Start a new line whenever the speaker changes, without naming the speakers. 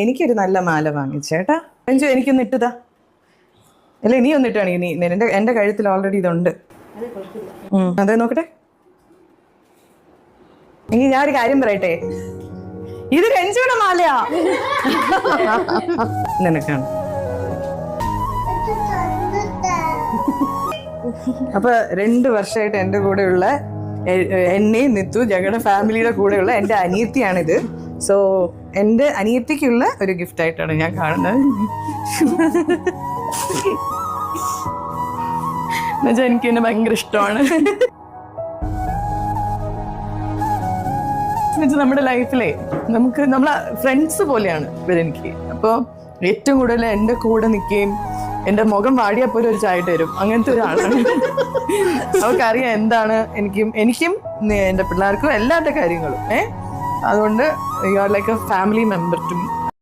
എനിക്കൊരു നല്ല മാല വാങ്ങിച്ചേട്ടാ. രഞ്ജു എനിക്കൊന്ന് ഇട്ടുതാ. അല്ല നീ ഒന്നിട്ടാണെങ്കിൽ നീ എൻ്റെ കഴുത്തിൽ ഓൾറെഡി ഇതുണ്ട്. അതെ നോക്കട്ടെ. എങ്കിൽ ഞാൻ ഒരു കാര്യം പറയട്ടെ, ഇത് രഞ്ജുയുടെ മാലയാ. നിനക്കാണ്. അപ്പൊ 2 വർഷമായിട്ട് എൻ്റെ കൂടെയുള്ള എന്നെയും നിത്തു ഞങ്ങളുടെ ഫാമിലിയുടെ കൂടെയുള്ള എൻ്റെ അനിയത്തിയാണിത്. സോ എൻ്റെ അനിയത്തിക്കുള്ള ഒരു ഗിഫ്റ്റ് ആയിട്ടാണ് ഞാൻ കാണുന്നത്. എന്നുവെച്ചാൽ എനിക്ക് എന്നെ ഭയങ്കര ഇഷ്ടമാണ്. നമ്മുടെ ലൈഫിലെ നമ്മളെ ഫ്രണ്ട്സ് പോലെയാണ് ഇവരെനിക്ക്. അപ്പോൾ ഏറ്റവും കൂടുതൽ എൻ്റെ കൂടെ നിൽക്കുകയും എൻ്റെ മുഖം വാടിയാൽ പോലും ഒരു ചായ തരും, അങ്ങനത്തെ ഒരാളാണ്. അവർക്കറിയാം എന്താണ് എനിക്കും എൻ്റെ പിള്ളേർക്കും എല്ലാവരുടെ കാര്യങ്ങളും. അതുകൊണ്ട് you are like a family member to me.